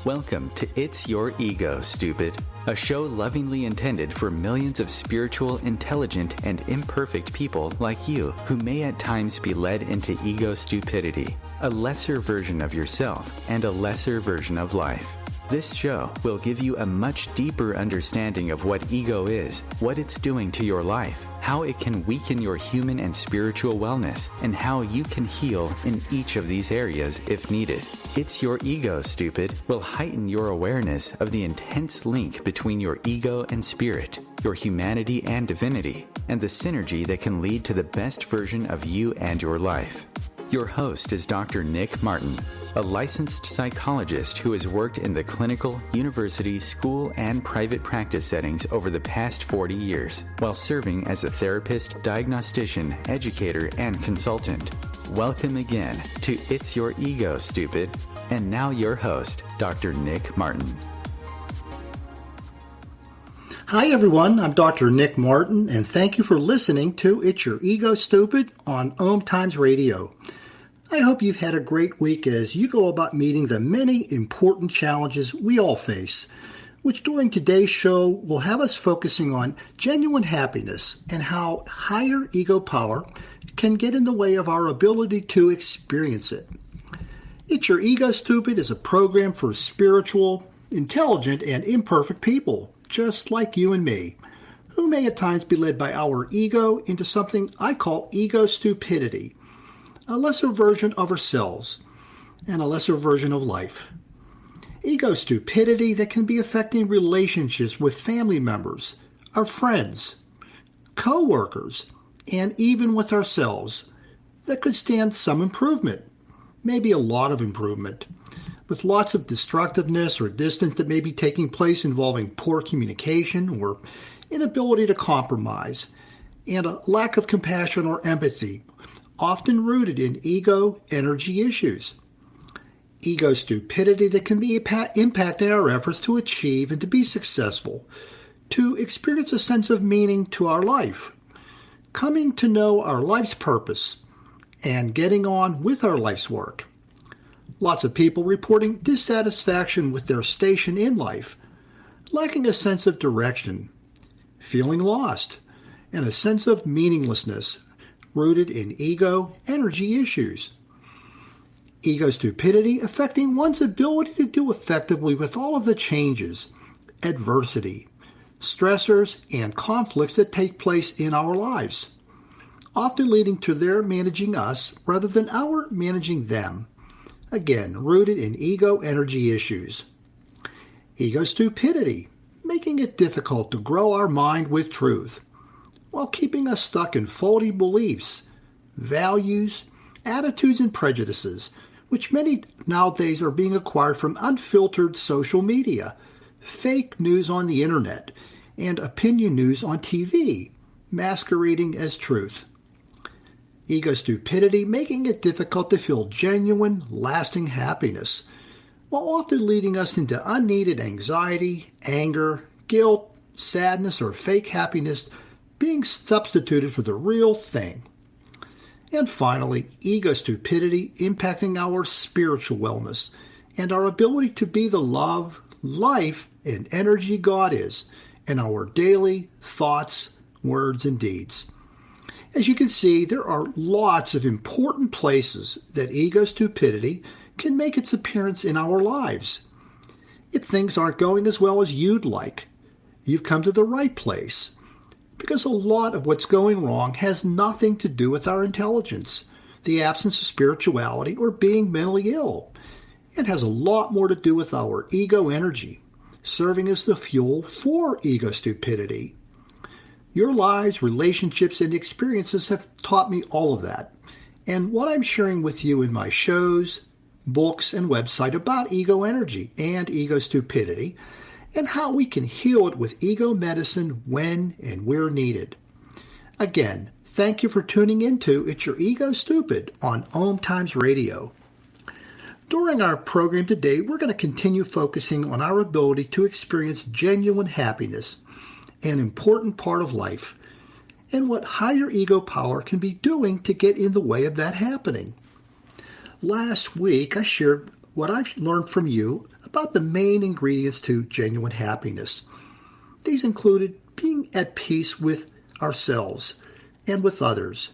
Welcome to It's Your Ego, Stupid, a show lovingly intended for millions of spiritual, intelligent, and imperfect people like you who may at times be led into ego stupidity, a lesser version of yourself and a lesser version of life. This show will give you a much deeper understanding of what ego is, what it's doing to your life, how it can weaken your human and spiritual wellness, and how you can heal in each of these areas if needed. It's Your Ego, Stupid will heighten your awareness of the intense link between your ego and spirit, your humanity and divinity, and the synergy that can lead to the best version of you and your life. Your host is Dr. Nick Martin, a licensed psychologist who has worked in the clinical, university, school, and private practice settings over the past 40 years, while serving as a therapist, diagnostician, educator, and consultant. Welcome again to It's Your Ego, Stupid. And now your host, Dr. Nick Martin. Hi everyone, I'm Dr. Nick Martin, and thank you for listening to It's Your Ego, Stupid on OMTimes Radio. I hope you've had a great week as you go about meeting the many important challenges we all face, which during today's show will have us focusing on genuine happiness and how higher ego power can get in the way of our ability to experience it. It's Your Ego, Stupid is a program for spiritual, intelligent, and imperfect people, just like you and me, who may at times be led by our ego into something I call ego stupidity, a lesser version of ourselves, and a lesser version of life. Ego stupidity that can be affecting relationships with family members, our friends, co-workers, and even with ourselves that could stand some improvement, maybe a lot of improvement, with lots of destructiveness or distance that may be taking place involving poor communication or inability to compromise, and a lack of compassion or empathy, often rooted in ego energy issues. Ego stupidity that can be impacting our efforts to achieve and to be successful, to experience a sense of meaning to our life, coming to know our life's purpose, and getting on with our life's work. Lots of people reporting dissatisfaction with their station in life, lacking a sense of direction, feeling lost, and a sense of meaninglessness rooted in ego energy issues. Ego stupidity affecting one's ability to do effectively with all of the changes, adversity, stressors, and conflicts that take place in our lives, often leading to their managing us rather than our managing them, again rooted in ego energy issues. Ego stupidity, making it difficult to grow our mind with truth, while keeping us stuck in faulty beliefs, values, attitudes, and prejudices, which many nowadays are being acquired from unfiltered social media, fake news on the internet, and opinion news on TV, masquerading as truth. Ego stupidity making it difficult to feel genuine, lasting happiness, while often leading us into unneeded anxiety, anger, guilt, sadness, or fake happiness being substituted for the real thing. And finally, ego stupidity impacting our spiritual wellness and our ability to be the love, life, and energy God is in our daily thoughts, words, and deeds. As you can see, there are lots of important places that ego stupidity can make its appearance in our lives. If things aren't going as well as you'd like, you've come to the right place, because a lot of what's going wrong has nothing to do with our intelligence, the absence of spirituality, or being mentally ill. It has a lot more to do with our ego energy, serving as the fuel for ego stupidity. Your lives, relationships, and experiences have taught me all of that, and what I'm sharing with you in my shows, books, and website about ego energy and ego stupidity, and how we can heal it with ego medicine when and where needed. Again, thank you for tuning into It's Your Ego, Stupid on OMTimes Radio. During our program today, we're going to continue focusing on our ability to experience genuine happiness, an important part of life, and what higher ego power can be doing to get in the way of that happening. Last week, I shared what I've learned from you about the main ingredients to genuine happiness. These included being at peace with ourselves and with others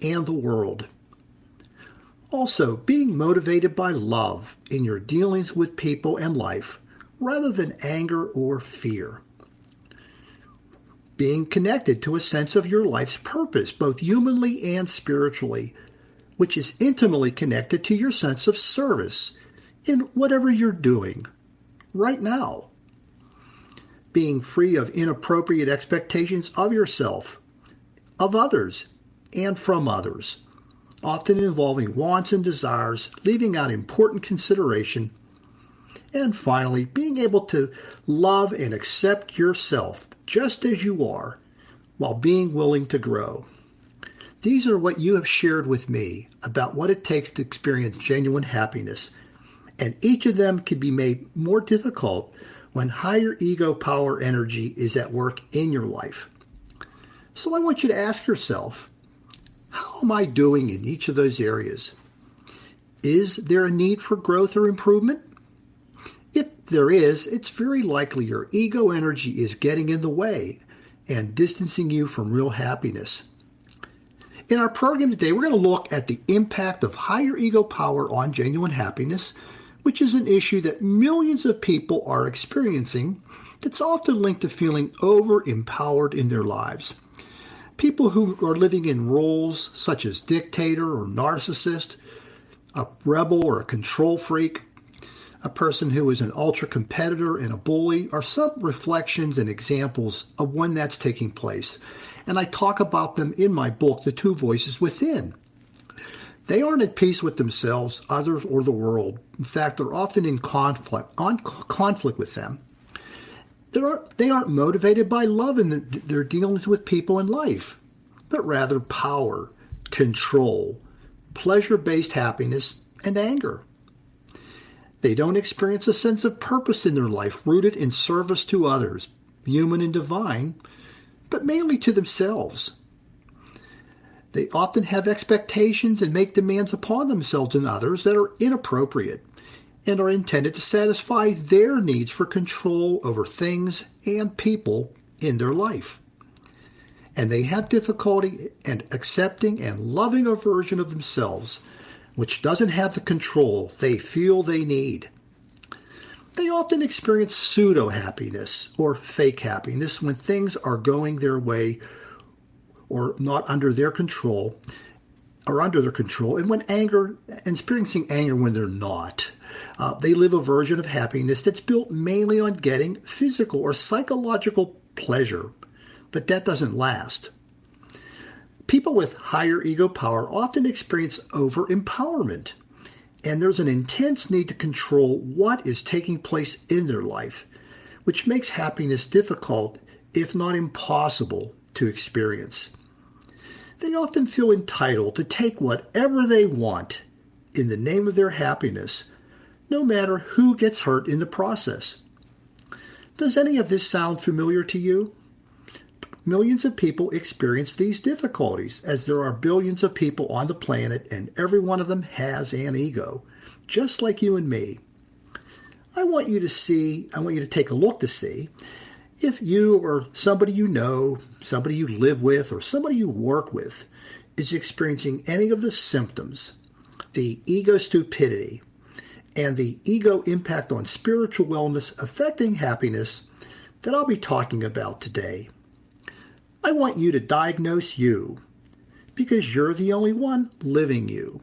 and the world. Also, being motivated by love in your dealings with people and life rather than anger or fear. Being connected to a sense of your life's purpose, both humanly and spiritually, which is intimately connected to your sense of service in whatever you're doing right now. Being free of inappropriate expectations of yourself, of others, and from others, often involving wants and desires, leaving out important consideration. And finally, being able to love and accept yourself just as you are, while being willing to grow. These are what you have shared with me about what it takes to experience genuine happiness, and each of them can be made more difficult when higher ego power energy is at work in your life. So I want you to ask yourself, how am I doing in each of those areas? Is there a need for growth or improvement? If there is, it's very likely your ego energy is getting in the way and distancing you from real happiness. In our program today, we're going to look at the impact of higher ego power on genuine happiness, which is an issue that millions of people are experiencing that's often linked to feeling over-empowered in their lives. People who are living in roles such as dictator or narcissist, a rebel or a control freak, a person who is an ultra-competitor and a bully are some reflections and examples of when that's taking place. And I talk about them in my book, The Two Voices Within. They aren't at peace with themselves, others, or the world. In fact, they're often in conflict with them. They aren't motivated by love in their dealings with people in life, but rather power, control, pleasure-based happiness, and anger. They don't experience a sense of purpose in their life rooted in service to others, human and divine, but mainly to themselves. They often have expectations and make demands upon themselves and others that are inappropriate and are intended to satisfy their needs for control over things and people in their life. And they have difficulty in accepting and loving a version of themselves which doesn't have the control they feel they need. They often experience pseudo-happiness or fake happiness when things are going their way or not under their control, and when experiencing anger when they're not. They live a version of happiness that's built mainly on getting physical or psychological pleasure, but that doesn't last. People with higher ego power often experience over-empowerment, and there's an intense need to control what is taking place in their life, which makes happiness difficult, if not impossible, to experience. They often feel entitled to take whatever they want in the name of their happiness, no matter who gets hurt in the process. Does any of this sound familiar to you? Millions of people experience these difficulties, as there are billions of people on the planet, and every one of them has an ego, just like you and me. I want you to take a look to see if you or somebody you know, somebody you live with, or somebody you work with is experiencing any of the symptoms, the ego stupidity, and the ego impact on spiritual wellness affecting happiness that I'll be talking about today. I want you to diagnose you because you're the only one living you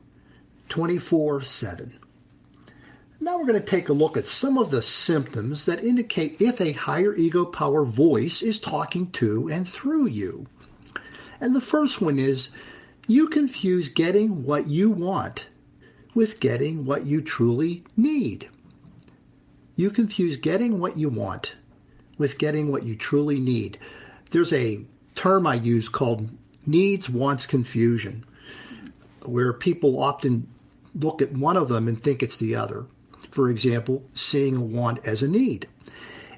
24/7. Now we're going to take a look at some of the symptoms that indicate if a higher ego power voice is talking to and through you. And the first one is you confuse getting what you want with getting what you truly need. You confuse getting what you want with getting what you truly need. There's a term I use called needs, wants confusion, where people often look at one of them and think it's the other. For example, seeing a want as a need.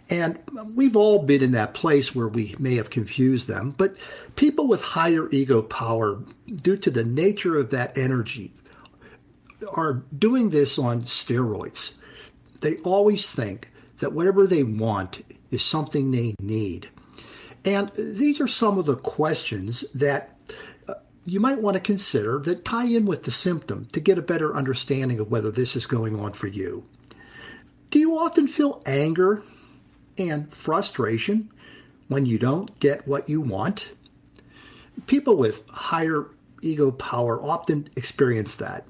And we've all been in that place where we may have confused them, but people with higher ego power, due to the nature of that energy, are doing this on steroids. They always think that whatever they want is something they need. And these are some of the questions that you might want to consider that tie in with the symptom to get a better understanding of whether this is going on for you. Do you often feel anger and frustration when you don't get what you want? People with higher ego power often experience that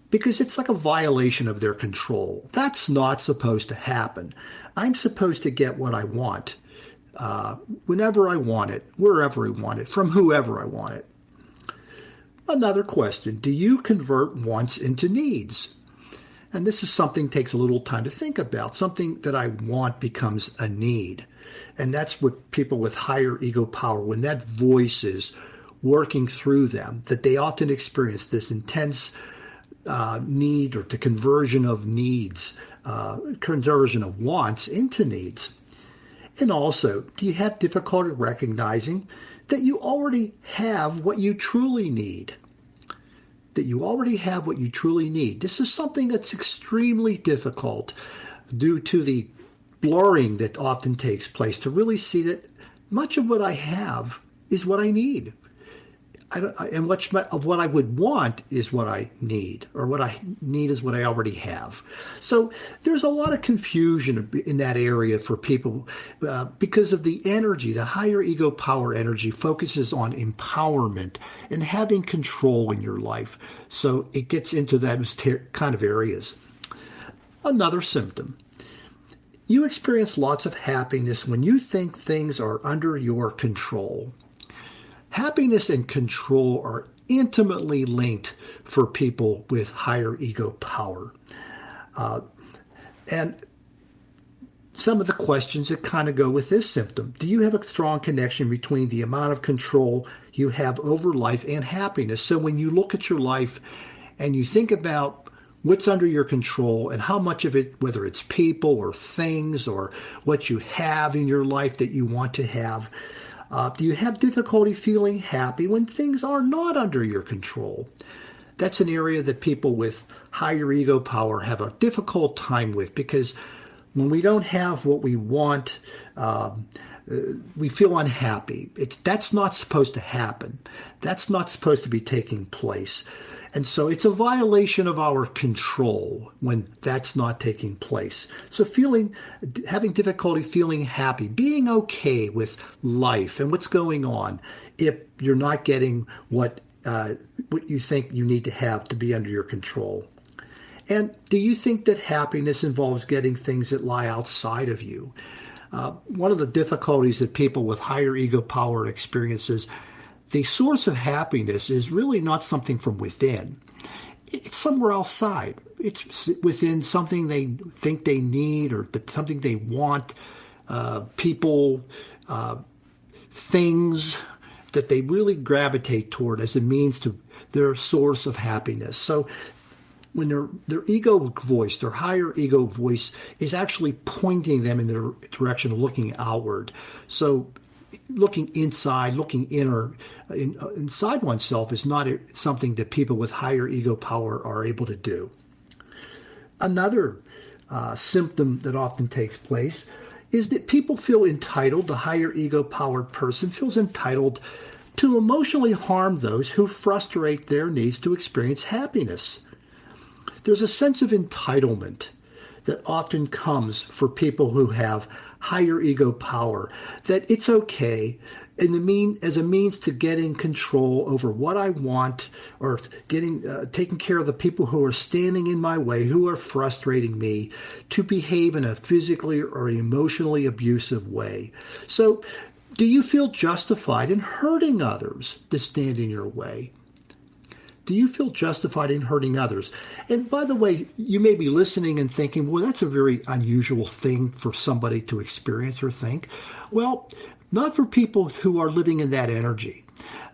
because it's like a violation of their control. That's not supposed to happen. I'm supposed to get what I want whenever I want it, wherever I want it, from whoever I want it. Another question, do you convert wants into needs? And this is something that takes a little time to think about. Something that I want becomes a need. And that's what people with higher ego power, when that voice is working through them, that they often experience this intense need or the conversion of needs, conversion of wants into needs. And also, do you have difficulty recognizing that you already have what you truly need? That you already have what you truly need. This is something that's extremely difficult due to the blurring that often takes place to really see that much of what I have is what I need. And much of what I would want is what I need, or what I need is what I already have. So there's a lot of confusion in that area for people because of the energy. The higher ego power energy focuses on empowerment and having control in your life. So it gets into those kind of areas. Another symptom. You experience lots of happiness when you think things are under your control. Happiness and control are intimately linked for people with higher ego power. And some of the questions that kind of go with this symptom. Do you have a strong connection between the amount of control you have over life and happiness? So when you look at your life and you think about what's under your control and how much of it, whether it's people or things or what you have in your life that you want to have, do you have difficulty feeling happy when things are not under your control? That's an area that people with higher ego power have a difficult time with, because when we don't have what we want, we feel unhappy. That's not supposed to happen. That's not supposed to be taking place. And so it's a violation of our control when that's not taking place. So having difficulty feeling happy, being okay with life and what's going on if you're not getting what you think you need to have to be under your control. And do you think that happiness involves getting things that lie outside of you? One of the difficulties that people with higher ego power experiences, the source of happiness is really not something from within. It's somewhere outside. It's within something they think they need or something they want, people, things that they really gravitate toward as a means to their source of happiness. So when their ego voice, their higher ego voice, is actually pointing them in the direction of looking outward. So looking inside, looking inside oneself is not something that people with higher ego power are able to do. Another symptom that often takes place is that people feel entitled. The higher ego powered person feels entitled to emotionally harm those who frustrate their needs to experience happiness. There's a sense of entitlement that often comes for people who have higher ego power, that it's okay as a means to getting control over what I want, or taking care of the people who are standing in my way, who are frustrating me, to behave in a physically or emotionally abusive way. So do you feel justified in hurting others to stand in your way? Do you feel justified in hurting others? And by the way, you may be listening and thinking, well, that's a very unusual thing for somebody to experience or think. Well, not for people who are living in that energy.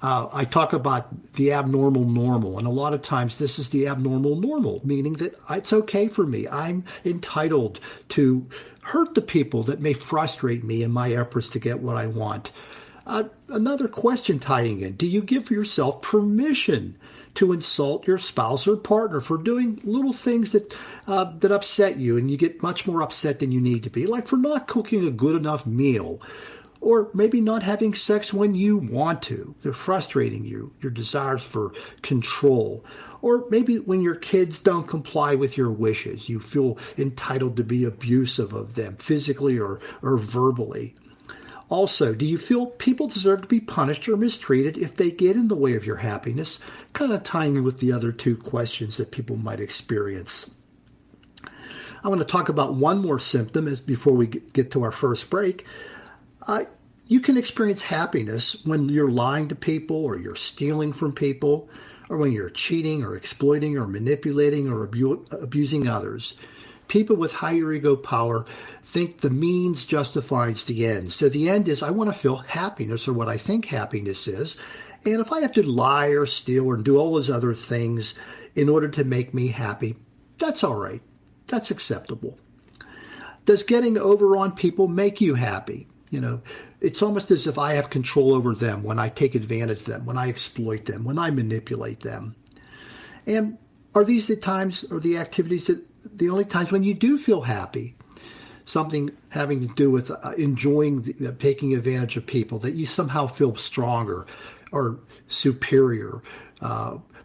I talk about the abnormal normal, and a lot of times this is the abnormal normal, meaning that it's okay for me. I'm entitled to hurt the people that may frustrate me in my efforts to get what I want. Another question tying in, do you give yourself permission to insult your spouse or partner for doing little things that upset you and you get much more upset than you need to be, like for not cooking a good enough meal, or maybe not having sex when you want to? They're frustrating you, your desires for control. Or maybe when your kids don't comply with your wishes, you feel entitled to be abusive of them physically or verbally. Also, do you feel people deserve to be punished or mistreated if they get in the way of your happiness? Kind of tying in with the other two questions that people might experience. I want to talk about one more symptom before we get to our first break. You can experience happiness when you're lying to people, or you're stealing from people, or when you're cheating or exploiting or manipulating or abusing others. People with higher ego power think the means justifies the end. So the end is, I want to feel happiness, or what I think happiness is. And if I have to lie or steal or do all those other things in order to make me happy, that's all right. That's acceptable. Does getting over on people make you happy? It's almost as if I have control over them when I take advantage of them, when I exploit them, when I manipulate them. And are these the times or the activities that the only times when you do feel happy? Something having to do with enjoying, taking advantage of people, that you somehow feel stronger or superior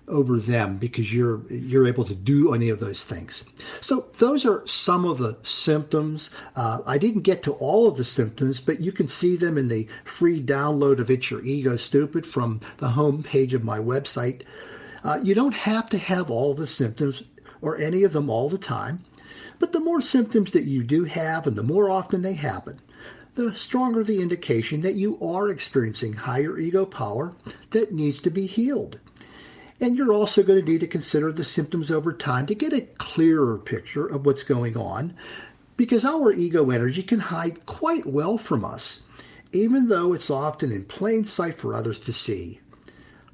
over them because you're able to do any of those things. So those are some of the symptoms. I didn't get to all of the symptoms, but you can see them in the free download of It's Your Ego Stupid from the home page of my website. You don't have to have all the symptoms or any of them all the time, but the more symptoms that you do have and the more often they happen, the stronger the indication that you are experiencing higher ego power that needs to be healed. And you're also going to need to consider the symptoms over time to get a clearer picture of what's going on, because our ego energy can hide quite well from us, even though it's often in plain sight for others to see.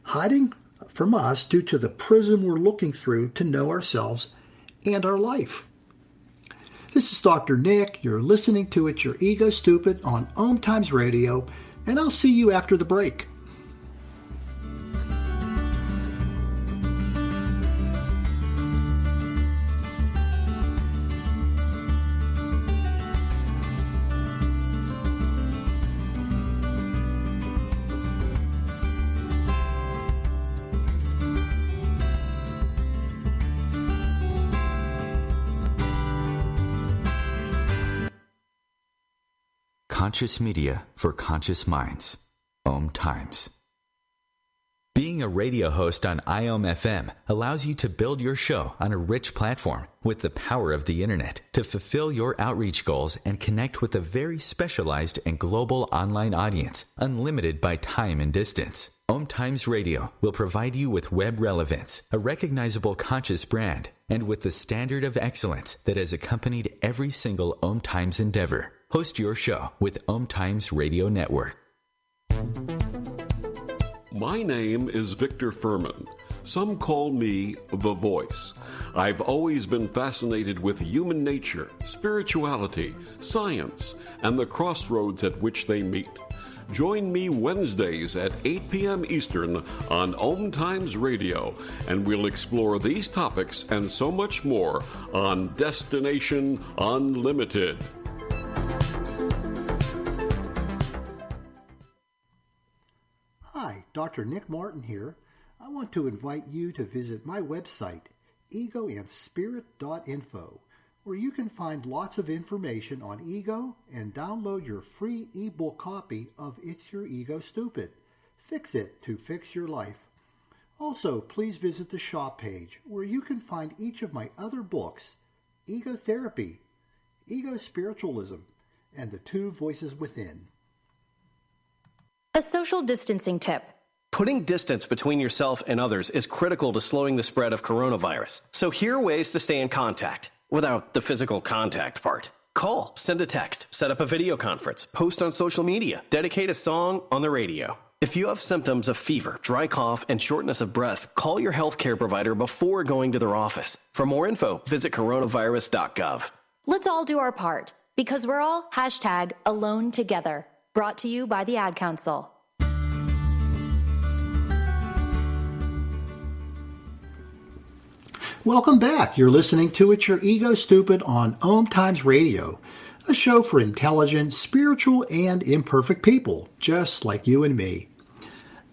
Hiding from us due to the prism we're looking through to know ourselves and our life. This is Dr. Nick. You're listening to It's Your Ego Stupid on OMTimes Radio, and I'll see you after the break. Conscious media for conscious minds. OMTimes. Being a radio host on IOM FM allows you to build your show on a rich platform with the power of the internet to fulfill your outreach goals and connect with a very specialized and global online audience, unlimited by time and distance. OMTimes Radio will provide you with web relevance, a recognizable conscious brand, and with the standard of excellence that has accompanied every single OMTimes endeavor. Host your show with OMTimes Radio Network. My name is Victor Furman. Some call me The Voice. I've always been fascinated with human nature, spirituality, science, and the crossroads at which they meet. Join me Wednesdays at 8 p.m. Eastern on OMTimes Radio, and we'll explore these topics and so much more on Destination Unlimited. Hi, Dr. Nick Martin here. I want to invite you to visit my website, egoandspirit.info, where you can find lots of information on ego and download your free ebook copy of It's Your Ego Stupid. Fix it to fix your life. Also, please visit the shop page where you can find each of my other books, Ego Therapy, Ego Spiritualism, and The Two Voices Within. A social distancing tip. Putting distance between yourself and others is critical to slowing the spread of coronavirus. So here are ways to stay in contact without the physical contact part. Call, send a text, set up a video conference, post on social media, dedicate a song on the radio. If you have symptoms of fever, dry cough, and shortness of breath, call your healthcare provider before going to their office. For more info, visit coronavirus.gov. Let's all do our part, because we're all #alone together. Brought to you by the Ad Council. Welcome back. You're listening to It's Your Ego Stupid on OMTimes Radio, a show for intelligent, spiritual, and imperfect people, just like you and me.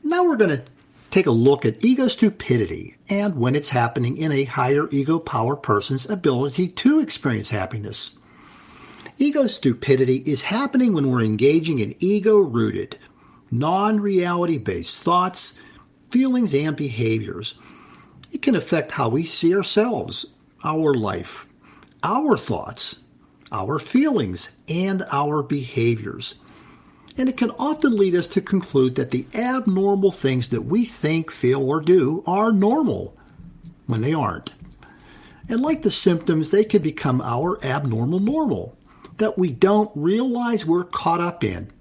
Now we're going to take a look at ego stupidity and when it's happening in a higher ego power person's ability to experience happiness. Ego stupidity is happening when we're engaging in ego-rooted, non-reality-based thoughts, feelings, and behaviors. It can affect how we see ourselves, our life, our thoughts, our feelings, and our behaviors. And it can often lead us to conclude that the abnormal things that we think, feel, or do are normal when they aren't. And like the symptoms, they can become our abnormal normal that we don't realize we're caught up in.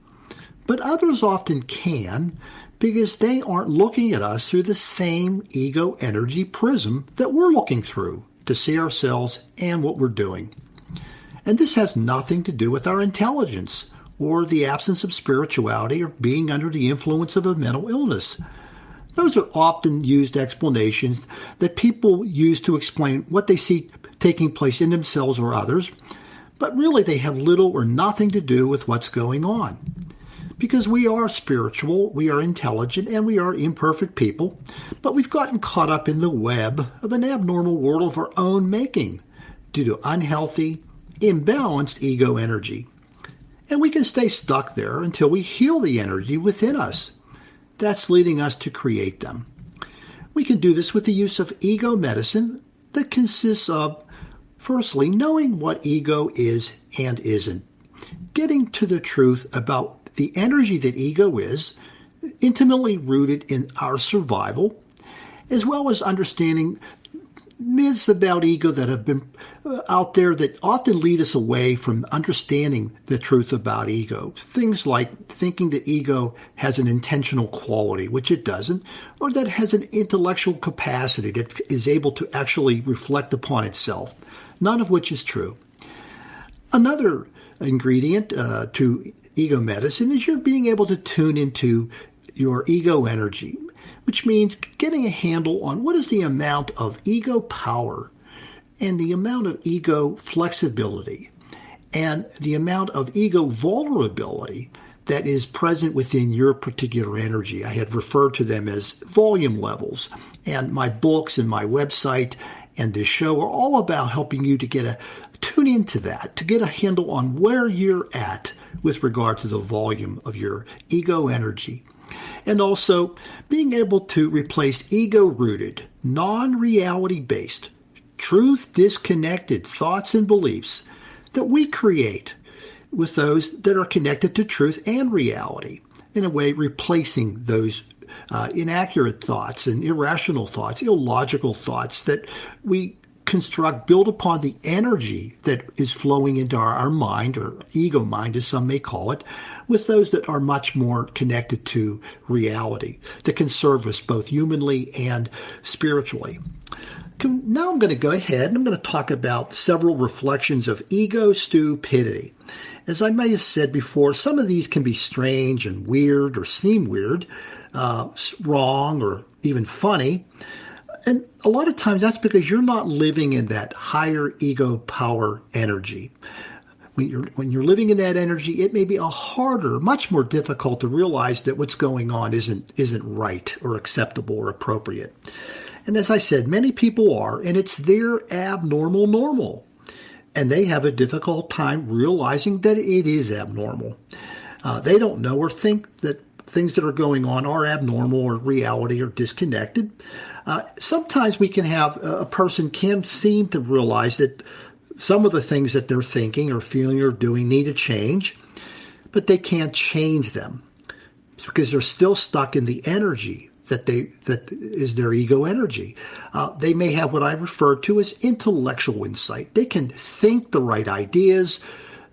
But others often can, because they aren't looking at us through the same ego energy prism that we're looking through to see ourselves and what we're doing. And this has nothing to do with our intelligence or the absence of spirituality or being under the influence of a mental illness. Those are often used explanations that people use to explain what they see taking place in themselves or others, but really they have little or nothing to do with what's going on. Because we are spiritual, we are intelligent, and we are imperfect people, but we've gotten caught up in the web of an abnormal world of our own making due to unhealthy, imbalanced ego energy. And we can stay stuck there until we heal the energy within us. That's leading us to create them. We can do this with the use of ego medicine that consists of, firstly, knowing what ego is and isn't, getting to the truth about the energy that ego is, intimately rooted in our survival, as well as understanding myths about ego that have been out there that often lead us away from understanding the truth about ego. Things like thinking that ego has an intentional quality, which it doesn't, or that it has an intellectual capacity that is able to actually reflect upon itself, none of which is true. Another ingredient to ego medicine is you're being able to tune into your ego energy, which means getting a handle on what is the amount of ego power and the amount of ego flexibility and the amount of ego vulnerability that is present within your particular energy. I had referred to them as volume levels, and my books and my website and this show are all about helping you to tune into that, to get a handle on where you're at with regard to the volume of your ego energy. And also being able to replace ego-rooted, non-reality-based, truth-disconnected thoughts and beliefs that we create with those that are connected to truth and reality. In a way, replacing those inaccurate thoughts and irrational thoughts, illogical thoughts that we construct, build upon the energy that is flowing into our mind, or ego mind as some may call it, with those that are much more connected to reality, that can serve us both humanly and spiritually. Now I'm going to go ahead and I'm going to talk about several reflections of ego stupidity. As I may have said before, some of these can be strange and weird or seem weird, wrong or even funny. And a lot of times that's because you're not living in that higher ego power energy. When you're living in that energy, it may be much more difficult to realize that what's going on isn't right or acceptable or appropriate. And as I said, many people are, and it's their abnormal normal. And they have a difficult time realizing that it is abnormal. They don't know or think that things that are going on are abnormal or reality or disconnected. Sometimes we can have a person can seem to realize that some of the things that they're thinking or feeling or doing need to change, but they can't change them because they're still stuck in the energy that is their ego energy. They may have what I refer to as intellectual insight. They can think the right ideas,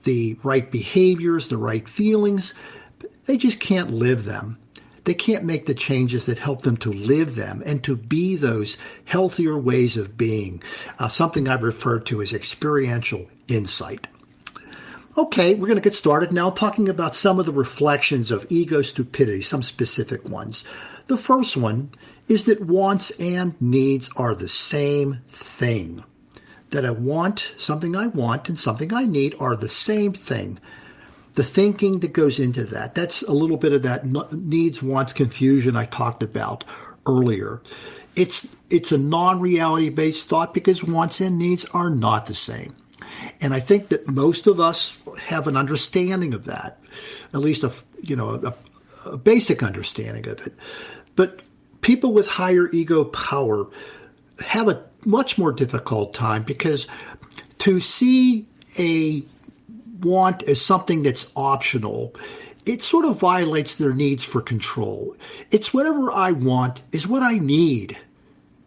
the right behaviors, the right feelings. They just can't live them. They can't make the changes that help them to live them and to be those healthier ways of being, something I refer to as experiential insight. Okay, we're going to get started now talking about some of the reflections of ego stupidity, some specific ones. The first one is that wants and needs are the same thing. That something I want and something I need are the same thing. The thinking that goes into that, that's a little bit of that needs, wants confusion I talked about earlier. It's a non-reality based thought because wants and needs are not the same. And I think that most of us have an understanding of that, at least a basic understanding of it. But people with higher ego power have a much more difficult time because to see a want as something that's optional, it sort of violates their needs for control. It's whatever I want is what I need.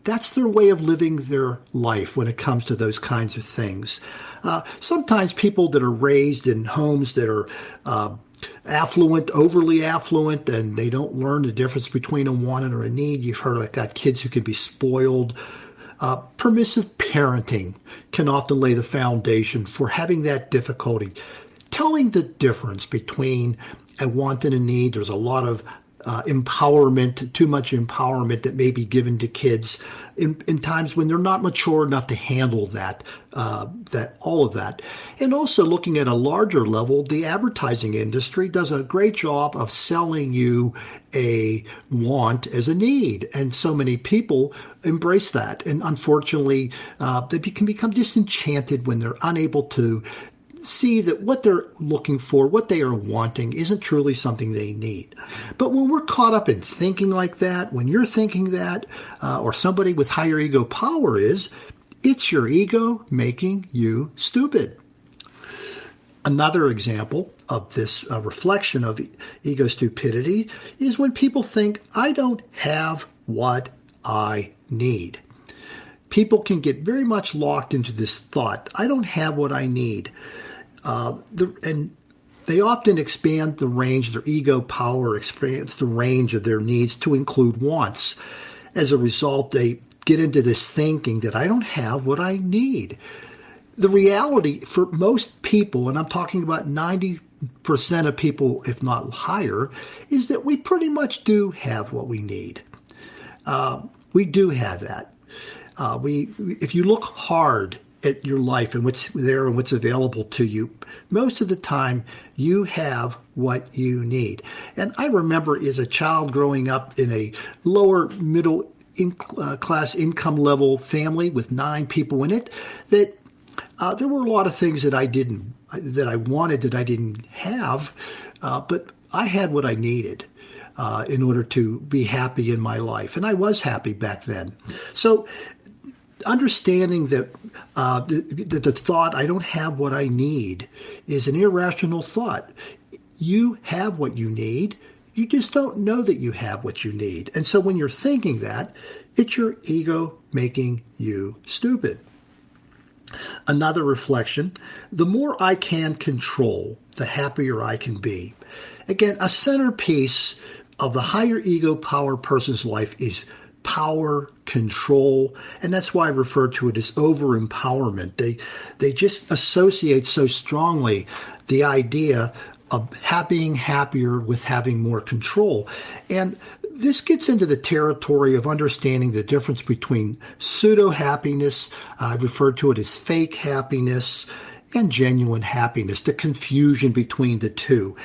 That's their way of living their life when it comes to those kinds of things. Sometimes people that are raised in homes that are affluent, overly affluent, and they don't learn the difference between a want and a need. You've heard I've got kids who can be spoiled. Permissive parenting can often lay the foundation for having that difficulty. Telling the difference between a want and a need, there's a lot of empowerment, too much empowerment that may be given to kids in times when they're not mature enough to handle that all of that. And also looking at a larger level, the advertising industry does a great job of selling you a want as a need. And so many people embrace that. And unfortunately, they can become disenchanted when they're unable to see that what they're looking for, what they are wanting, isn't truly something they need. But when we're caught up in thinking like that, when you're thinking that, or somebody with higher ego power is, it's your ego making you stupid. Another example of this reflection of ego stupidity is when people think, I don't have what I need. People can get very much locked into this thought, I don't have what I need. And they often expand the range, their ego power expands the range of their needs to include wants. As a result, they get into this thinking that I don't have what I need. The reality for most people, and I'm talking about 90% of people, if not higher, is that we pretty much do have what we need. We do have that. If you look hard at your life and what's there and what's available to you, most of the time you have what you need. And I remember as a child growing up in a lower middle class income level family with 9 people in it, that there were a lot of things that I wanted that I didn't have, but I had what I needed in order to be happy in my life. And I was happy back then. So understanding that the thought, I don't have what I need, is an irrational thought. You have what you need. You just don't know that you have what you need. And so when you're thinking that, it's your ego making you stupid. Another reflection, the more I can control, the happier I can be. Again, a centerpiece of the higher ego power person's life is power, control, and that's why I refer to it as over-empowerment. They just associate so strongly the idea of being happier with having more control. And this gets into the territory of understanding the difference between pseudo-happiness, I've referred to it as fake happiness, and genuine happiness, the confusion between the two.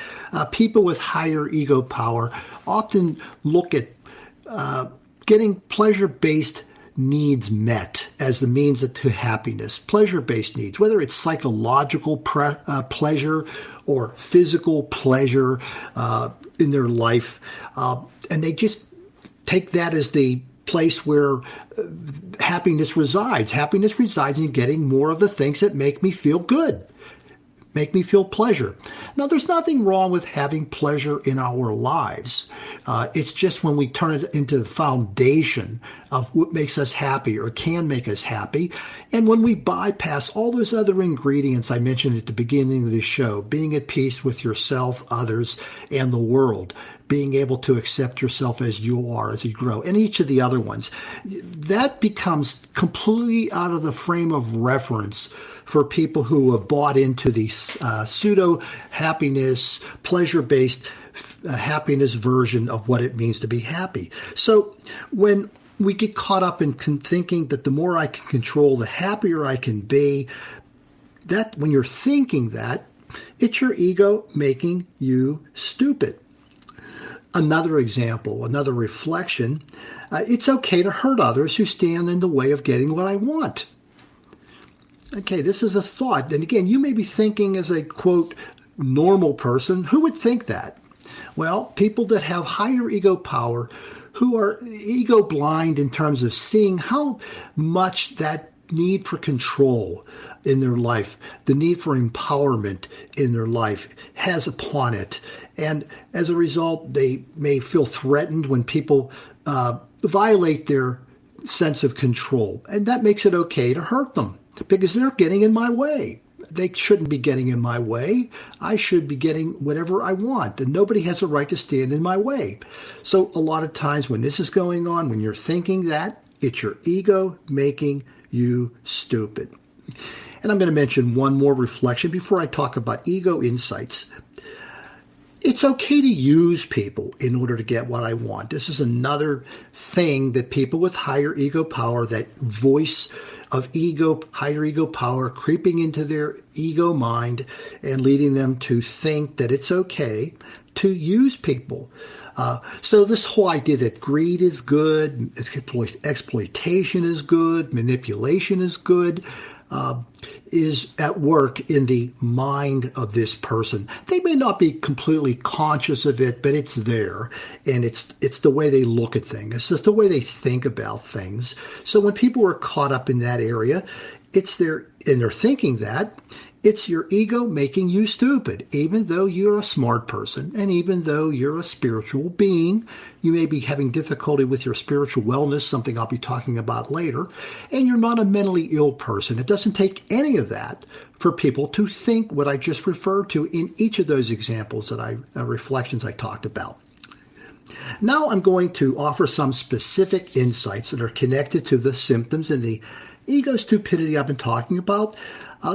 People with higher ego power often look at getting pleasure-based needs met as the means to happiness. Pleasure-based needs, whether it's psychological pleasure or physical pleasure in their life, and they just take that as the place where happiness resides. Happiness resides in getting more of the things that make me feel good, make me feel pleasure. Now, there's nothing wrong with having pleasure in our lives. It's just when we turn it into the foundation of what makes us happy or can make us happy, and when we bypass all those other ingredients I mentioned at the beginning of the show, being at peace with yourself, others, and the world, being able to accept yourself as you are as you grow, and each of the other ones, that becomes completely out of the frame of reference for people who have bought into the pseudo-happiness, pleasure-based happiness version of what it means to be happy. So when we get caught up in thinking that the more I can control, the happier I can be, that when you're thinking that, it's your ego making you stupid. Another example, another reflection, it's okay to hurt others who stand in the way of getting what I want. Okay, this is a thought. And again, you may be thinking as a, quote, normal person. Who would think that? Well, people that have higher ego power, who are ego blind in terms of seeing how much that need for control in their life, the need for empowerment in their life has upon it. And as a result, they may feel threatened when people violate their sense of control. And that makes it okay to hurt them because they're getting in my way. They shouldn't be getting in my way. I should be getting whatever I want, and nobody has a right to stand in my way. So a lot of times when this is going on, when you're thinking that, it's your ego making you stupid. And I'm going to mention one more reflection before I talk about ego insights. It's okay to use people in order to get what I want. This is another thing that people with higher ego power, that voice of ego, higher ego power creeping into their ego mind and leading them to think that it's okay to use people. So this whole idea that greed is good, exploitation is good, manipulation is good, is at work in the mind of this person. They may not be completely conscious of it, but it's there, and it's the way they look at things. It's just the way they think about things. So when people are caught up in that area, and they're thinking that, it's your ego making you stupid, even though you're a smart person, and even though you're a spiritual being. You may be having difficulty with your spiritual wellness, something I'll be talking about later, and you're not a mentally ill person. It doesn't take any of that for people to think what I just referred to in each of those examples that reflections I talked about. Now I'm going to offer some specific insights that are connected to the symptoms and the ego stupidity I've been talking about.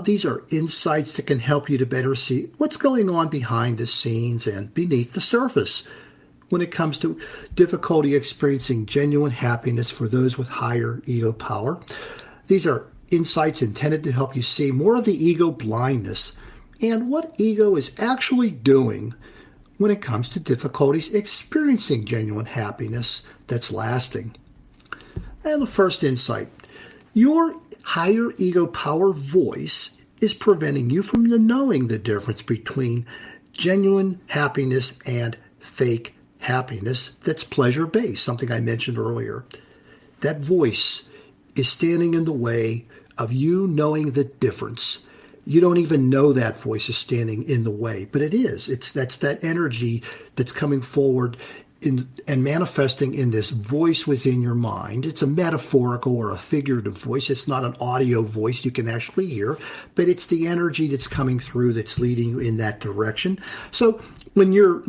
These are insights that can help you to better see what's going on behind the scenes and beneath the surface when it comes to difficulty experiencing genuine happiness for those with higher ego power. These are insights intended to help you see more of the ego blindness and what ego is actually doing when it comes to difficulties experiencing genuine happiness that's lasting. And the first insight, your higher ego power voice is preventing you from knowing the difference between genuine happiness and fake happiness that's pleasure-based, something I mentioned earlier. That voice is standing in the way of you knowing the difference. You don't even know that voice is standing in the way, but it is. That's that energy that's coming forward and manifesting in this voice within your mind. It's a metaphorical or a figurative voice. It's not an audio voice you can actually hear, but it's the energy that's coming through that's leading you in that direction. So when you're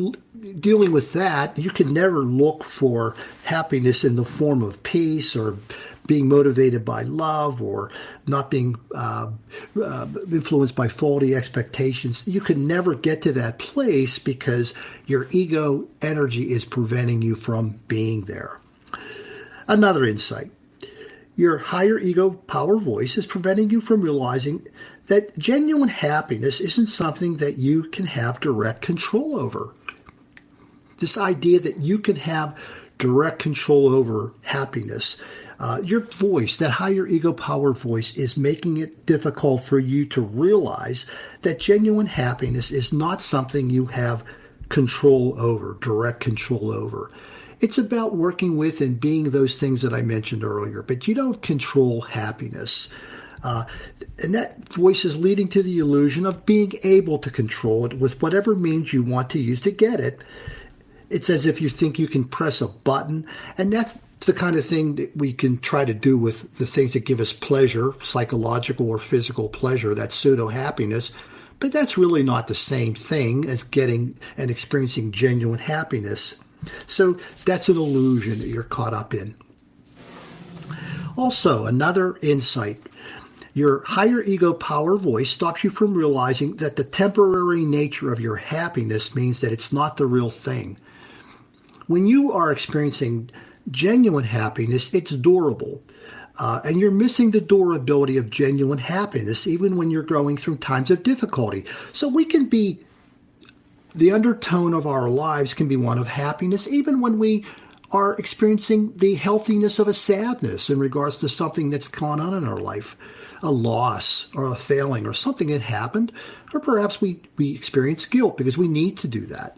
dealing with that, you can never look for happiness in the form of peace or being motivated by love or not being influenced by faulty expectations. You can never get to that place because your ego energy is preventing you from being there. Another insight. Your higher ego power voice is preventing you from realizing that genuine happiness isn't something that you can have direct control over. This idea that you can have direct control over happiness, your voice, that higher ego power voice, is making it difficult for you to realize that genuine happiness is not something you have control over, direct control over. It's about working with and being those things that I mentioned earlier, but you don't control happiness. And that voice is leading to the illusion of being able to control it with whatever means you want to use to get it. It's as if you think you can press a button, and that's the kind of thing that we can try to do with the things that give us pleasure, psychological or physical pleasure, that's pseudo-happiness. But that's really not the same thing as getting and experiencing genuine happiness. So that's an illusion that you're caught up in. Also, another insight. Your higher ego power voice stops you from realizing that the temporary nature of your happiness means that it's not the real thing. When you are experiencing genuine happiness, it's durable. And you're missing the durability of genuine happiness even when you're going through times of difficulty. So the undertone of our lives can be one of happiness even when we are experiencing the healthiness of a sadness in regards to something that's gone on in our life, a loss or a failing or something that happened, or perhaps we experience guilt because we need to do that,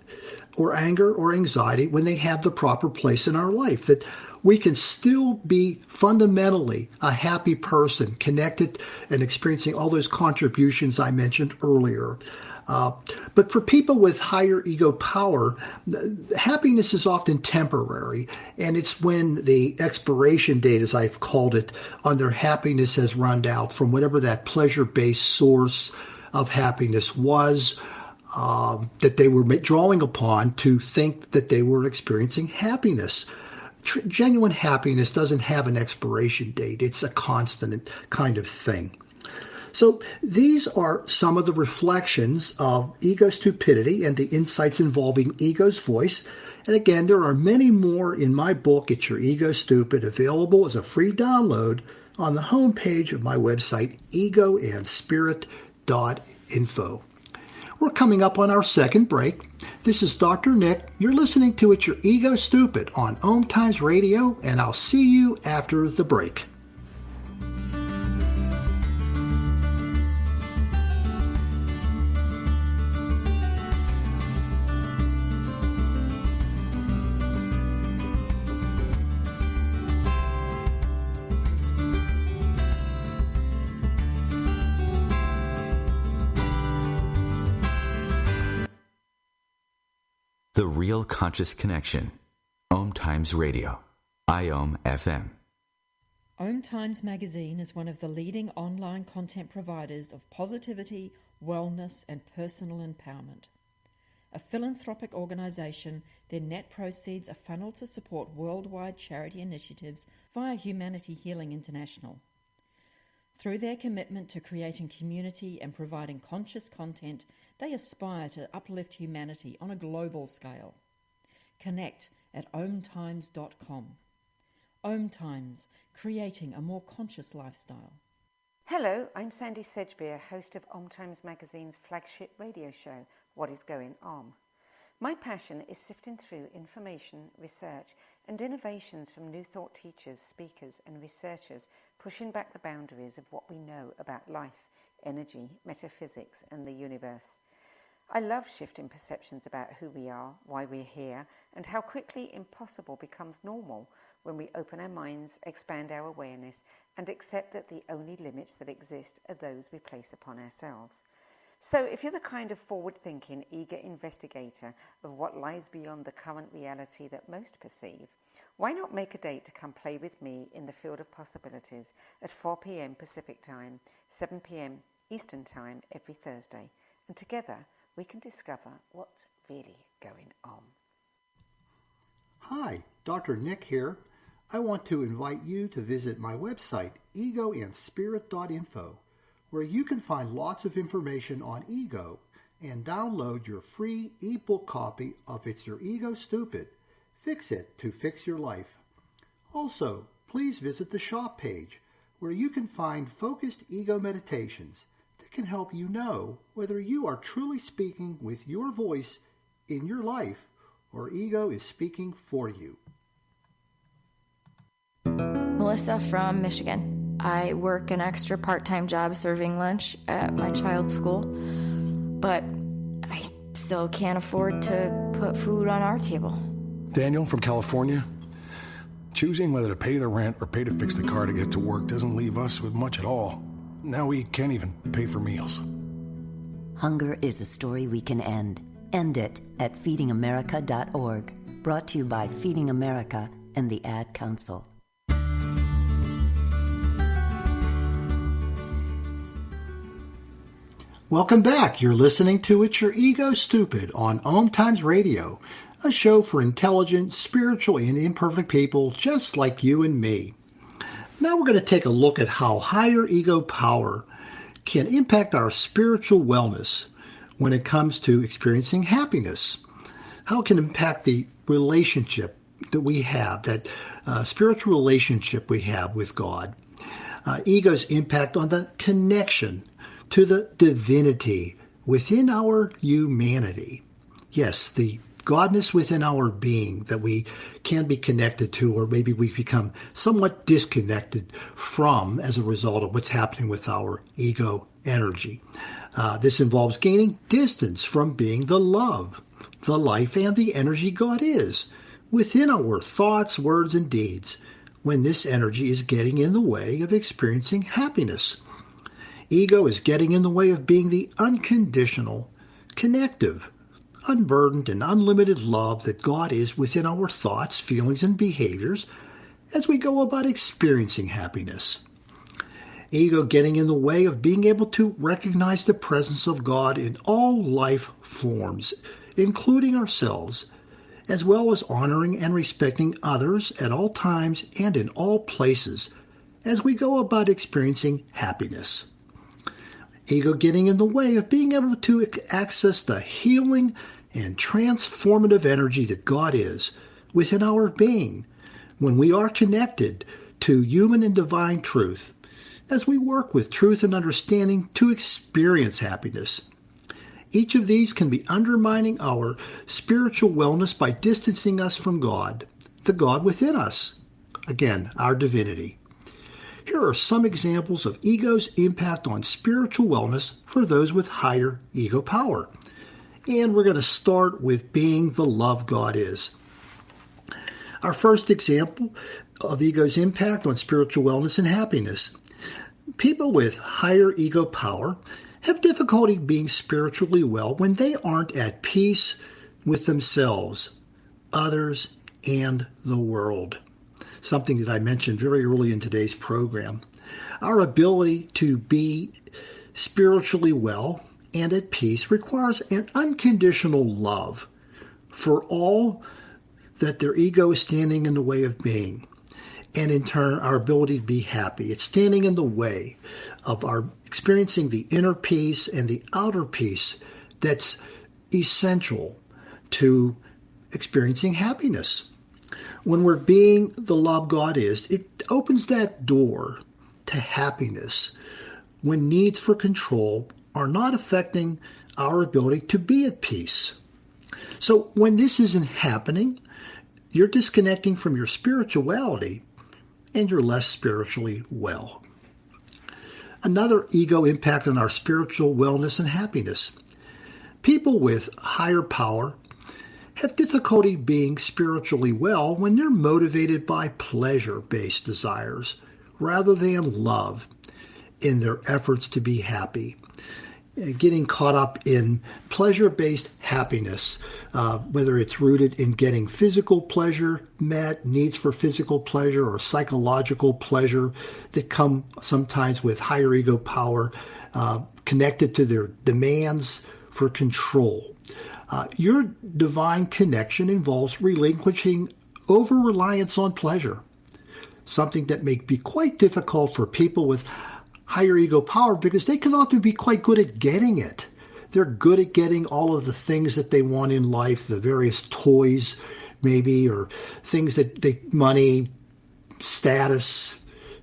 or anger or anxiety when they have the proper place in our life, that we can still be fundamentally a happy person, connected and experiencing all those contributions I mentioned earlier. But for people with higher ego power, happiness is often temporary, and it's when the expiration date, as I've called it, on their happiness has run out from whatever that pleasure-based source of happiness was that they were drawing upon to think that they were experiencing happiness. Genuine happiness doesn't have an expiration date. It's a constant kind of thing. So these are some of the reflections of ego stupidity and the insights involving ego's voice. And again, there are many more in my book, It's Your Ego Stupid, available as a free download on the homepage of my website, egoandspirit.info. We're coming up on our second break. This is Dr. Nick. You're listening to It's Your Ego Stupid on OMTimes Radio, and I'll see you after the break. The Real Conscious Connection. OMTimes Radio. IOM FM. OMTimes magazine is one of the leading online content providers of positivity, wellness, and personal empowerment. A philanthropic organization, their net proceeds are funneled to support worldwide charity initiatives via Humanity Healing International. Through their commitment to creating community and providing conscious content, they aspire to uplift humanity on a global scale. Connect at omtimes.com. OMTimes, creating a more conscious lifestyle. Hello, I'm Sandy Sedgbeer, host of OMTimes magazine's flagship radio show, What is Going On? My passion is sifting through information, research, and innovations from new thought teachers, speakers, and researchers pushing back the boundaries of what we know about life, energy, metaphysics, and the universe. I love shifting perceptions about who we are, why we're here, and how quickly impossible becomes normal when we open our minds, expand our awareness, and accept that the only limits that exist are those we place upon ourselves. So if you're the kind of forward-thinking, eager investigator of what lies beyond the current reality that most perceive, why not make a date to come play with me in the field of possibilities at 4 p.m. Pacific Time, 7 p.m. Eastern Time every Thursday, and together we can discover what's really going on. Hi, Dr. Nick here. I want to invite you to visit my website, egoandspirit.info, where you can find lots of information on ego and download your free ebook copy of It's Your Ego Stupid. Fix it to fix your life. Also, please visit the shop page, where you can find focused ego meditations that can help you know whether you are truly speaking with your voice in your life or ego is speaking for you. Melissa from Michigan. I work an extra part-time job serving lunch at my child's school, but I still can't afford to put food on our table. Daniel from California. Choosing whether to pay the rent or pay to fix the car to get to work doesn't leave us with much at all. Now we can't even pay for meals. Hunger is a story we can end. End it at feedingamerica.org. Brought to you by Feeding America and the Ad Council. Welcome back. You're listening to It's Your Ego Stupid on OMTimes Radio, a show for intelligent, spiritual, and imperfect people just like you and me. Now we're going to take a look at how higher ego power can impact our spiritual wellness when it comes to experiencing happiness. How it can impact the relationship that we have, that spiritual relationship we have with God. Ego's impact on the connection to the divinity within our humanity. Yes, the godness within our being that we can be connected to, or maybe we become somewhat disconnected from as a result of what's happening with our ego energy. This involves gaining distance from being the love, the life, and the energy God is within our thoughts, words, and deeds when this energy is getting in the way of experiencing happiness. Ego is getting in the way of being the unconditional, connective, unburdened, and unlimited love that God is within our thoughts, feelings, and behaviors as we go about experiencing happiness. Ego getting in the way of being able to recognize the presence of God in all life forms, including ourselves, as well as honoring and respecting others at all times and in all places as we go about experiencing happiness. Ego getting in the way of being able to access the healing and transformative energy that God is within our being when we are connected to human and divine truth as we work with truth and understanding to experience happiness. Each of these can be undermining our spiritual wellness by distancing us from God, the God within us. Again, our divinity. Here are some examples of ego's impact on spiritual wellness for those with higher ego power. And we're going to start with being the love God is. Our first example of ego's impact on spiritual wellness and happiness. People with higher ego power have difficulty being spiritually well when they aren't at peace with themselves, others, and the world. Something that I mentioned very early in today's program. Our ability to be spiritually well and at peace requires an unconditional love for all that their ego is standing in the way of being, and in turn our ability to be happy. It's standing in the way of our experiencing the inner peace and the outer peace that's essential to experiencing happiness. When we're being the love God is, it opens that door to happiness when needs for control are not affecting our ability to be at peace. So when this isn't happening, you're disconnecting from your spirituality and you're less spiritually well. Another ego impact on our spiritual wellness and happiness. People with higher power have difficulty being spiritually well when they're motivated by pleasure-based desires rather than love in their efforts to be happy. Getting caught up in pleasure-based happiness, whether it's rooted in getting physical pleasure met, needs for physical pleasure, or psychological pleasure that come sometimes with higher ego power, connected to their demands for control. Your divine connection involves relinquishing over-reliance on pleasure, something that may be quite difficult for people with higher ego power because they can often be quite good at getting it. They're good at getting all of the things that they want in life, the various toys maybe, or things that they, money, status,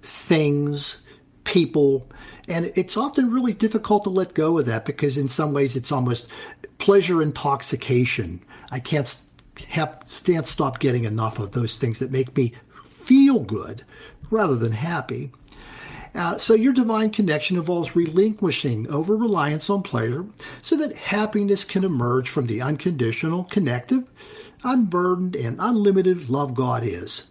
things, people. And it's often really difficult to let go of that because in some ways it's almost pleasure intoxication. I can't stop getting enough of those things that make me feel good rather than happy. So your divine connection involves relinquishing over-reliance on pleasure so that happiness can emerge from the unconditional, connective, unburdened, and unlimited love God is.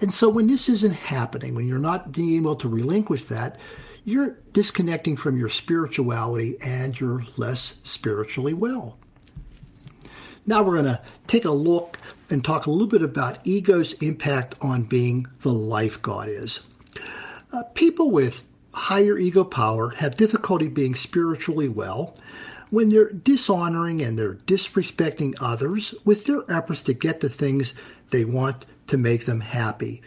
And so when this isn't happening, when you're not being able to relinquish that, you're disconnecting from your spirituality and you're less spiritually well. Now we're going to take a look and talk a little bit about ego's impact on being the life God is. People with higher ego power have difficulty being spiritually well when they're dishonoring and they're disrespecting others with their efforts to get the things they want to make them happy.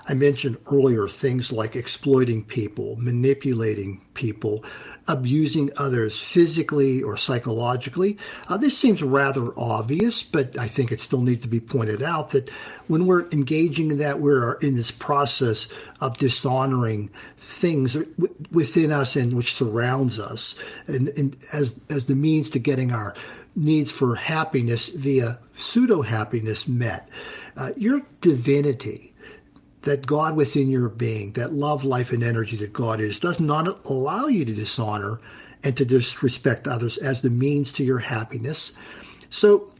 I mentioned earlier things like exploiting people, manipulating people, abusing others physically or psychologically. This seems rather obvious, but I think it still needs to be pointed out that when we're engaging in that, we're in this process of dishonoring things within us and which surrounds us, and as the means to getting our needs for happiness via pseudo-happiness met. Your divinity, that God within your being, that love, life, and energy that God is, does not allow you to dishonor and to disrespect others as the means to your happiness. So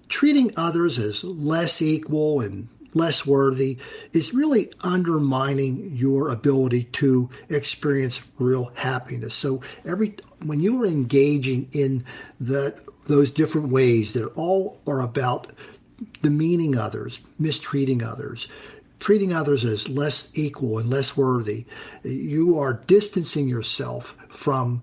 treating others as less equal and less worthy is really undermining your ability to experience real happiness. So when you are engaging in those different ways that all are about demeaning others, mistreating others, treating others as less equal and less worthy, you are distancing yourself from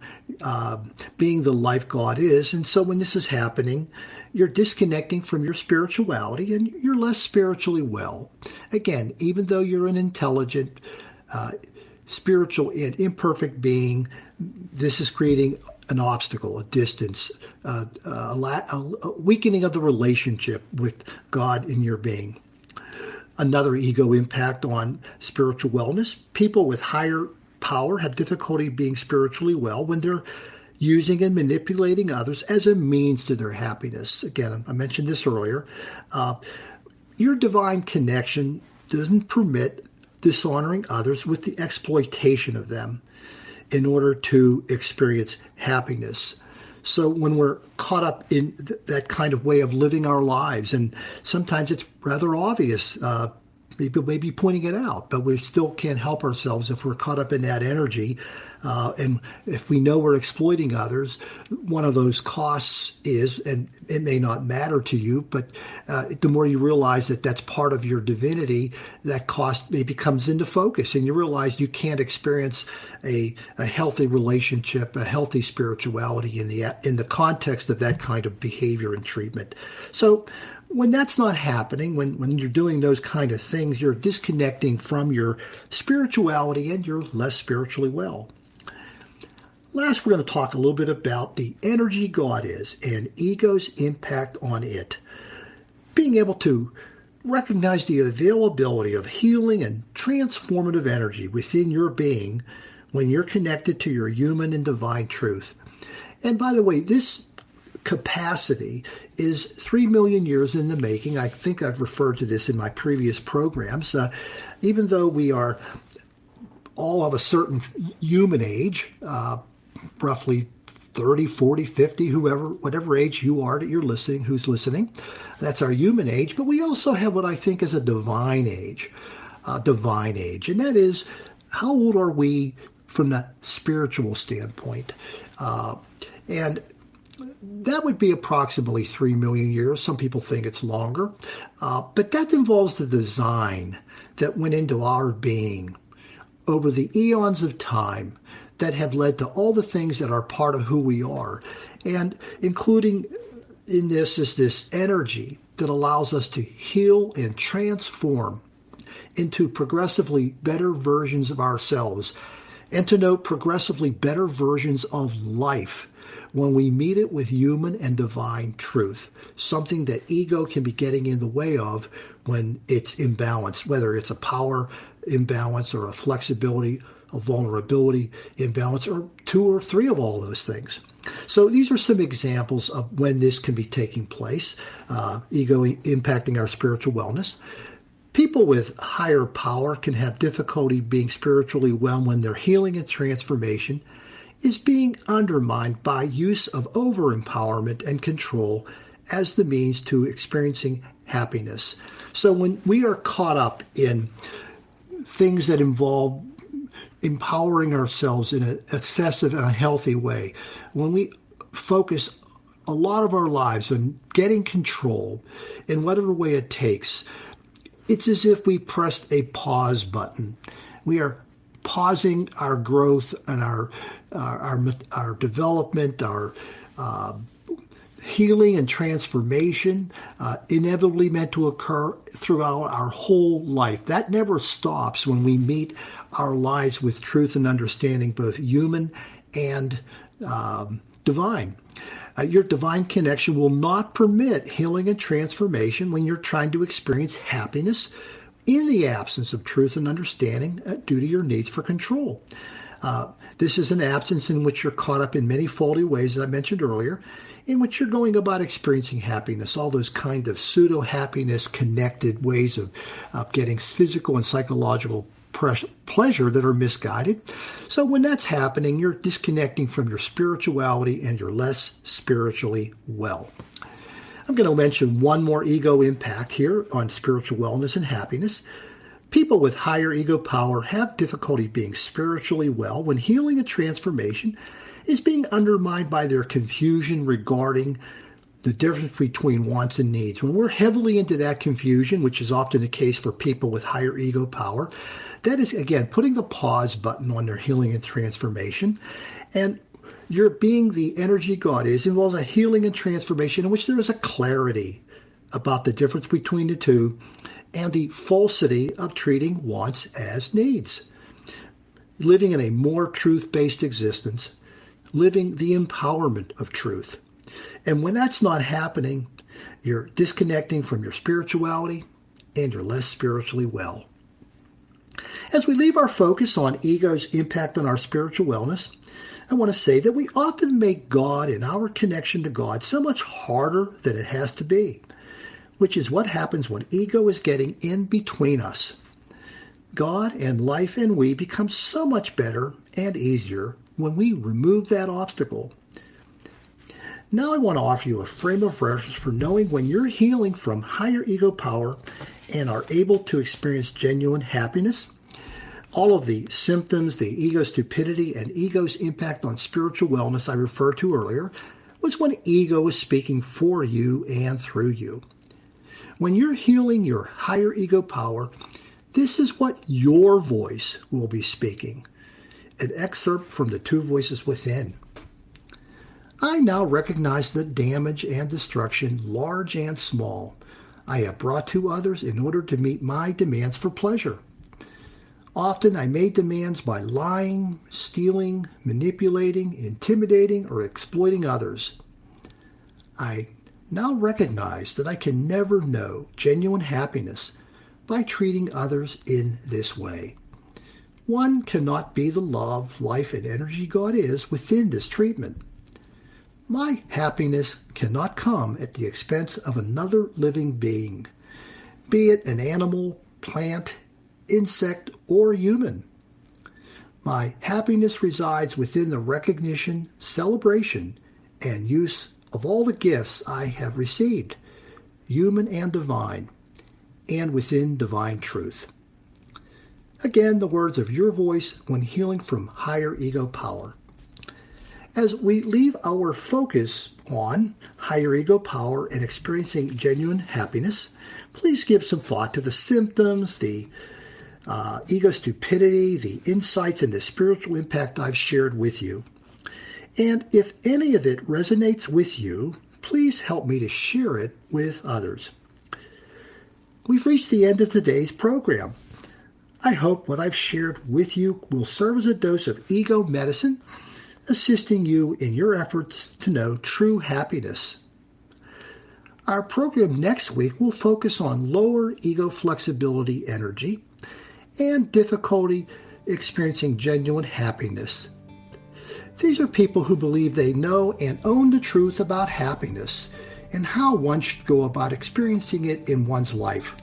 being the life God is. And so when this is happening, you're disconnecting from your spirituality and you're less spiritually well. Again, even though you're an intelligent, spiritual, and imperfect being, this is creating an obstacle, a distance, a weakening of the relationship with God in your being. Another ego impact on spiritual wellness. People with higher power have difficulty being spiritually well when they're using and manipulating others as a means to their happiness. Again, I mentioned this earlier. Your divine connection doesn't permit dishonoring others with the exploitation of them in order to experience happiness. So when we're caught up in that kind of way of living our lives, and sometimes it's rather obvious, people may be pointing it out, but we still can't help ourselves if we're caught up in that energy. And if we know we're exploiting others, one of those costs is, and it may not matter to you, but the more you realize that that's part of your divinity, that cost maybe comes into focus, and you realize you can't experience a healthy relationship, a healthy spirituality in the context of that kind of behavior and treatment. So when that's not happening, when you're doing those kind of things, you're disconnecting from your spirituality and you're less spiritually well. Last, we're going to talk a little bit about the energy God is and ego's impact on it. Being able to recognize the availability of healing and transformative energy within your being when you're connected to your human and divine truth. And by the way, this capacity is 3 million years in the making. I think I've referred to this in my previous programs. Even though we are all of a certain human age, roughly 30, 40, 50, whatever age you are that you're listening, who's listening, that's our human age. But we also have what I think is a divine age. And that is, how old are we from the spiritual standpoint? And that would be approximately 3 million years. Some people think it's longer. But that involves the design that went into our being over the eons of time that have led to all the things that are part of who we are. And including in this is this energy that allows us to heal and transform into progressively better versions of ourselves, and to know progressively better versions of life when we meet it with human and divine truth, something that ego can be getting in the way of when it's imbalanced, whether it's a power imbalance or a flexibility, a vulnerability imbalance, or 2 or 3 of all those things. So these are some examples of when this can be taking place, ego impacting our spiritual wellness. People with higher power can have difficulty being spiritually well when their healing and transformation is being undermined by use of over-empowerment and control as the means to experiencing happiness. So when we are caught up in things that involve empowering ourselves in an excessive and a healthy way, when we focus a lot of our lives on getting control in whatever way it takes, it's as if we pressed a pause button. We are pausing our growth and our development, healing and transformation inevitably meant to occur throughout our whole life. That never stops when we meet our lives with truth and understanding, both human and divine. Your divine connection will not permit healing and transformation when you're trying to experience happiness in the absence of truth and understanding due to your needs for control. This is an absence in which you're caught up in many faulty ways, as I mentioned earlier, in which you're going about experiencing happiness, all those kind of pseudo-happiness connected ways of getting physical and psychological pleasure that are misguided. So when that's happening, you're disconnecting from your spirituality and you're less spiritually well. I'm going to mention one more ego impact here on spiritual wellness and happiness. People with higher ego power have difficulty being spiritually well when healing and transformation is being undermined by their confusion regarding the difference between wants and needs. When we're heavily into that confusion, which is often the case for people with higher ego power, that is, again, putting the pause button on their healing and transformation. And your being the energy God is involves a healing and transformation in which there is a clarity about the difference between the two and the falsity of treating wants as needs. Living in a more truth-based existence, living the empowerment of truth. And when that's not happening, you're disconnecting from your spirituality and you're less spiritually well. As we leave our focus on ego's impact on our spiritual wellness, I want to say that we often make God and our connection to God so much harder than it has to be, which is what happens when ego is getting in between us. God and life and we become so much better and easier when we remove that obstacle. Now I want to offer you a frame of reference for knowing when you're healing from higher ego power and are able to experience genuine happiness. All of the symptoms, the ego stupidity, and ego's impact on spiritual wellness I referred to earlier was when ego is speaking for you and through you. When you're healing your higher ego power, this is what your voice will be speaking. An excerpt from the two voices within. I now recognize the damage and destruction, large and small, I have brought to others in order to meet my demands for pleasure. Often I made demands by lying, stealing, manipulating, intimidating, or exploiting others. I now recognize that I can never know genuine happiness by treating others in this way. One cannot be the love, life, and energy God is within this treatment. My happiness cannot come at the expense of another living being, be it an animal, plant, insect, or human. My happiness resides within the recognition, celebration, and use of all the gifts I have received, human and divine, and within divine truth. Again, the words of your voice when healing from higher ego power. As we leave our focus on higher ego power and experiencing genuine happiness, please give some thought to the symptoms, the ego stupidity, the insights, and the spiritual impact I've shared with you. And if any of it resonates with you, please help me to share it with others. We've reached the end of today's program. I hope what I've shared with you will serve as a dose of ego medicine, assisting you in your efforts to know true happiness. Our program next week will focus on lower ego flexibility energy and difficulty experiencing genuine happiness. These are people who believe they know and own the truth about happiness and how one should go about experiencing it in one's life.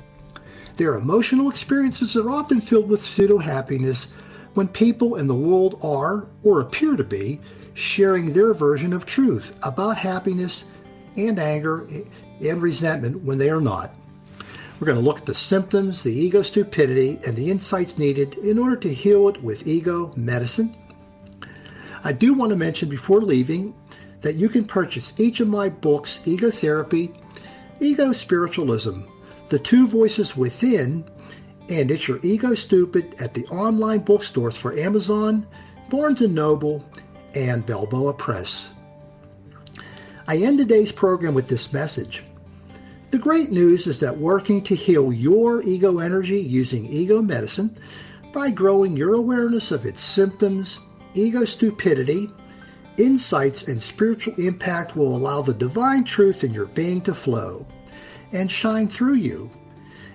Their emotional experiences are often filled with pseudo-happiness when people in the world are, or appear to be, sharing their version of truth about happiness and anger and resentment when they are not. We're going to look at the symptoms, the ego stupidity, and the insights needed in order to heal it with ego medicine. I do want to mention before leaving that you can purchase each of my books, Ego Therapy, Ego Spiritualism, The Two Voices Within, and It's Your Ego Stupid at the online bookstores for Amazon, Barnes & Noble, and Balboa Press. I end today's program with this message. The great news is that working to heal your ego energy using ego medicine by growing your awareness of its symptoms, ego stupidity, insights, and spiritual impact will allow the divine truth in your being to flow and shine through you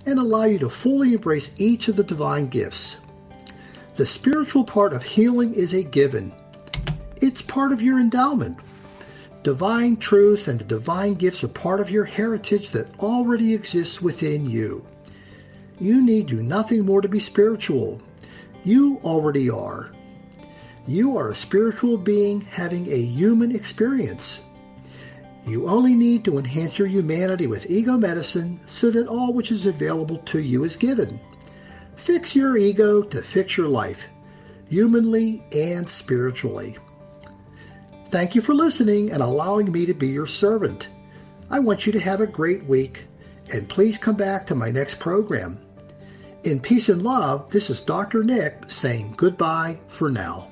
and allow you to fully embrace each of the divine gifts. The spiritual part of healing is a given. It's part of your endowment. Divine truth and the divine gifts are part of your heritage that already exists within you. You need do nothing more to be spiritual. You already are. You are a spiritual being having a human experience. You only need to enhance your humanity with ego medicine so that all which is available to you is given. Fix your ego to fix your life, humanly and spiritually. Thank you for listening and allowing me to be your servant. I want you to have a great week, and please come back to my next program. In peace and love, this is Dr. Nick saying goodbye for now.